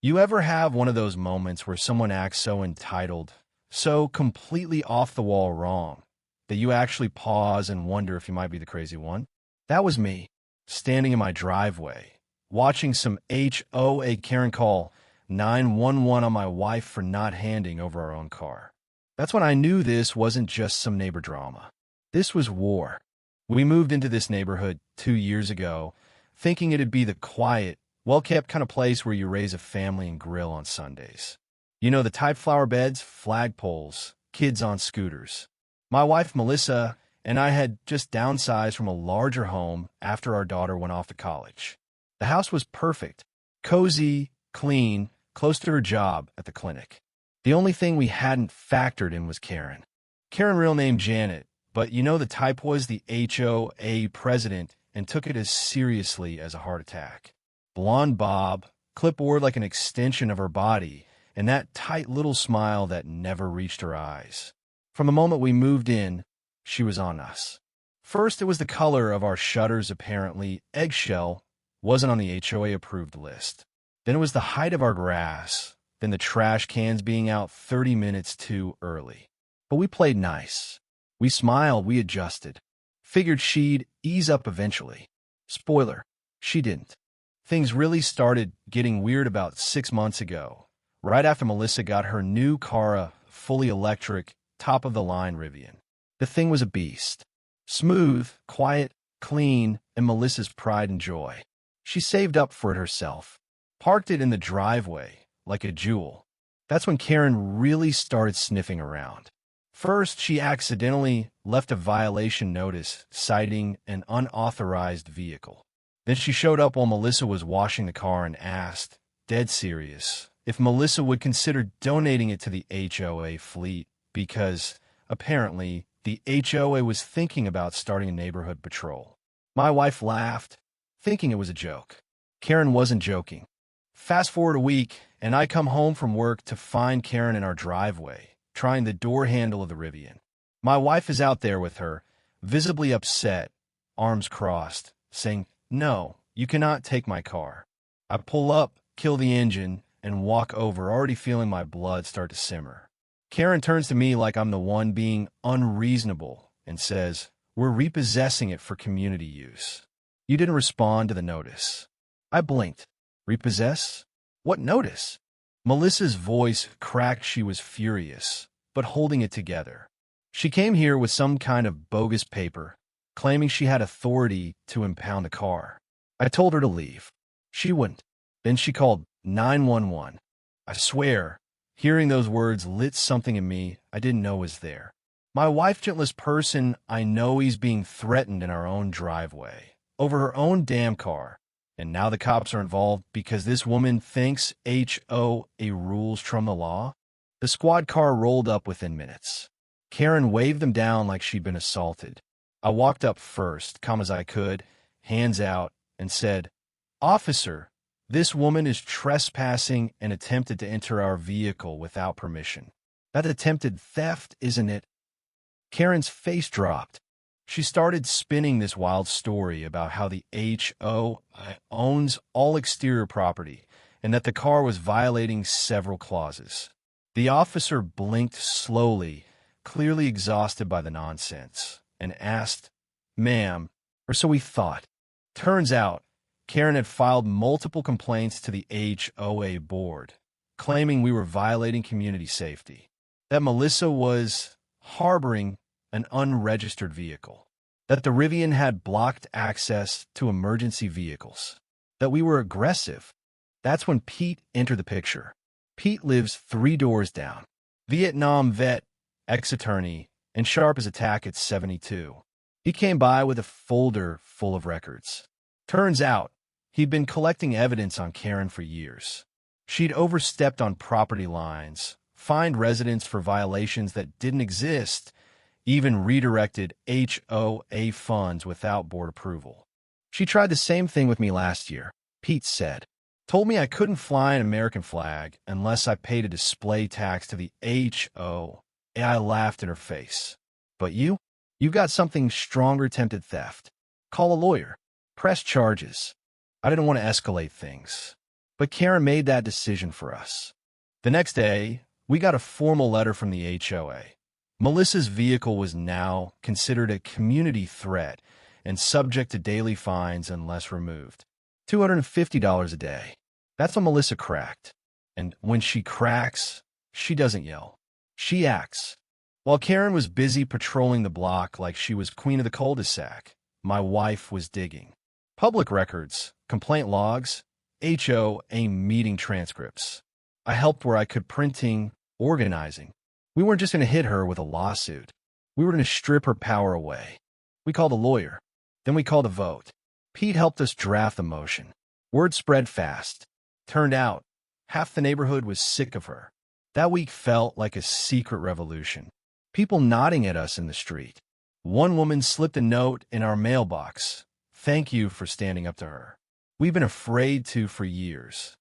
You ever have one of those moments where someone acts so entitled, so completely off the wall wrong, that you actually pause and wonder if you might be the crazy one? That was me, standing in my driveway, watching some HOA Karen call 911 on my wife for not handing over our own car. That's when I knew this wasn't just some neighbor drama. This was war. We moved into this neighborhood 2 years ago, thinking it'd be the quiet, well-kept kind of place where you raise a family and grill on Sundays. You know, the type flower beds, flagpoles, kids on scooters. My wife, Melissa, and I had just downsized from a larger home after our daughter went off to college. The house was perfect, cozy, clean, close to her job at the clinic. The only thing we hadn't factored in was Karen. Karen, real name Janet, but you know the type was the HOA president and took it as seriously as a heart attack. Blonde bob, clipboard like an extension of her body, and that tight little smile that never reached her eyes. From the moment we moved in, she was on us. First, it was the color of our shutters, apparently. Eggshell wasn't on the HOA-approved list. Then it was the height of our grass. Then the trash cans being out 30 minutes too early. But we played nice. We smiled, we adjusted. Figured she'd ease up eventually. Spoiler, she didn't. Things really started getting weird about 6 months ago, right after Melissa got her new car, a fully electric, top-of-the-line Rivian. The thing was a beast. Smooth, quiet, clean, and Melissa's pride and joy. She saved up for it herself, parked it in the driveway like a jewel. That's when Karen really started sniffing around. First, she accidentally left a violation notice citing an unauthorized vehicle. Then she showed up while Melissa was washing the car and asked, dead serious, if Melissa would consider donating it to the HOA fleet because, apparently, the HOA was thinking about starting a neighborhood patrol. My wife laughed, thinking it was a joke. Karen wasn't joking. Fast forward a week, and I come home from work to find Karen in our driveway, trying the door handle of the Rivian. My wife is out there with her, visibly upset, arms crossed, saying, "No, you cannot take my car." I pull up, kill the engine, and walk over, already feeling my blood start to simmer. Karen turns to me like I'm the one being unreasonable and says, "We're repossessing it for community use." You didn't respond to the notice. I blinked. Repossess? What notice? Melissa's voice cracked. She was furious, but holding it together. She came here with some kind of bogus paper, claiming she had authority to impound the car. I told her to leave. She wouldn't. Then she called 911. I swear, hearing those words lit something in me I didn't know was there. My wife, gentlest person I know, he's being threatened in our own driveway, over her own damn car. And now the cops are involved because this woman thinks HOA rules trump the law? The squad car rolled up within minutes. Karen waved them down like she'd been assaulted. I walked up first, calm as I could, hands out, and said, "Officer, this woman is trespassing and attempted to enter our vehicle without permission. That's attempted theft, isn't it?" Karen's face dropped. She started spinning this wild story about how the HOA owns all exterior property and that the car was violating several clauses. The officer blinked slowly, clearly exhausted by the nonsense, and asked, "Ma'am," or so we thought. Turns out, Karen had filed multiple complaints to the HOA board, claiming we were violating community safety, that Melissa was harboring an unregistered vehicle, that the Rivian had blocked access to emergency vehicles, that we were aggressive. That's when Pete entered the picture. Pete lives 3 doors down. Vietnam vet, ex-attorney, and sharp as a tack at 72. He came by with a folder full of records. Turns out, he'd been collecting evidence on Karen for years. She'd overstepped on property lines, fined residents for violations that didn't exist, even redirected HOA funds without board approval. She tried the same thing with me last year, Pete said. Told me I couldn't fly an American flag unless I paid a display tax to the HOA. I laughed in her face. But you've got something stronger, attempted theft. Call a lawyer. Press charges. I didn't want to escalate things. But Karen made that decision for us. The next day, we got a formal letter from the HOA. Melissa's vehicle was now considered a community threat and subject to daily fines unless removed. $250 a day. That's what Melissa cracked. And when she cracks, she doesn't yell. She acts. While Karen was busy patrolling the block like she was queen of the cul-de-sac, my wife was digging. Public records, complaint logs, HOA meeting transcripts. I helped where I could, printing, organizing. We weren't just going to hit her with a lawsuit. We were going to strip her power away. We called a lawyer. Then we called a vote. Pete helped us draft the motion. Word spread fast. Turned out, half the neighborhood was sick of her. That week felt like a secret revolution. People nodding at us in the street. One woman slipped a note in our mailbox. Thank you for standing up to her. We've been afraid to for years.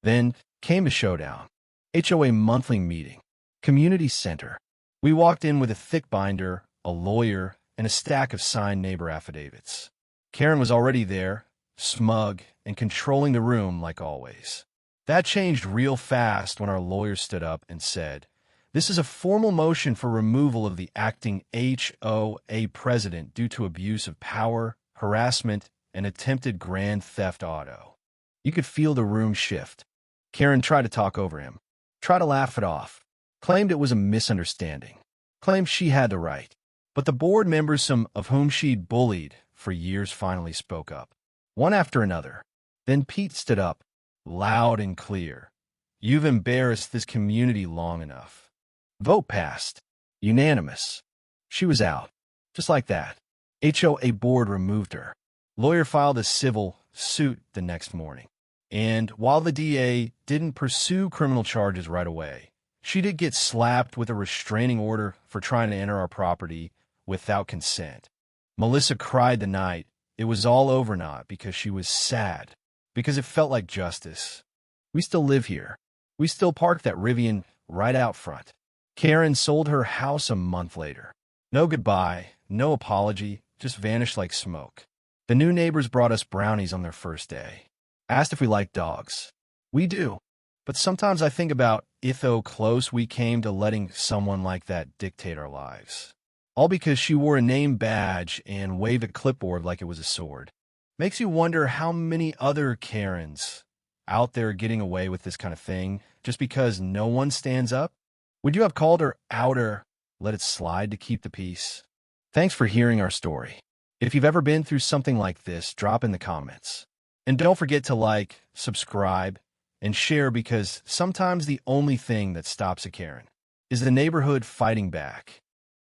Then came a showdown. HOA monthly meeting. Community center. We walked in with a thick binder, a lawyer, and a stack of signed neighbor affidavits. Karen was already there, smug and controlling the room like always. That changed real fast when our lawyer stood up and said, "This is a formal motion for removal of the acting HOA president due to abuse of power, harassment, and attempted grand theft auto." You could feel the room shift. Karen tried to talk over him, tried to laugh it off, claimed it was a misunderstanding, claimed she had the right. But the board members, some of whom she'd bullied for years, finally spoke up, one after another. Then Pete stood up, loud and clear. "You've embarrassed this community long enough." Vote passed. Unanimous. She was out. Just like that. HOA board removed her. Lawyer filed a civil suit the next morning. And while the DA didn't pursue criminal charges right away, she did get slapped with a restraining order for trying to enter our property without consent. Melissa cried the night it was all over, not because she was sad, because it felt like justice. We still live here. We still park that Rivian right out front. Karen sold her house a month later. No goodbye, no apology, just vanished like smoke. The new neighbors brought us brownies on their first day. Asked if we liked dogs. We do. But sometimes I think about how close we came to letting someone like that dictate our lives. All because she wore a name badge and waved a clipboard like it was a sword. Makes you wonder how many other Karens out there getting away with this kind of thing just because no one stands up. Would you have called her out or let it slide to keep the peace? Thanks for hearing our story. If you've ever been through something like this, drop in the comments. And don't forget to like, subscribe, and share, because sometimes the only thing that stops a Karen is the neighborhood fighting back.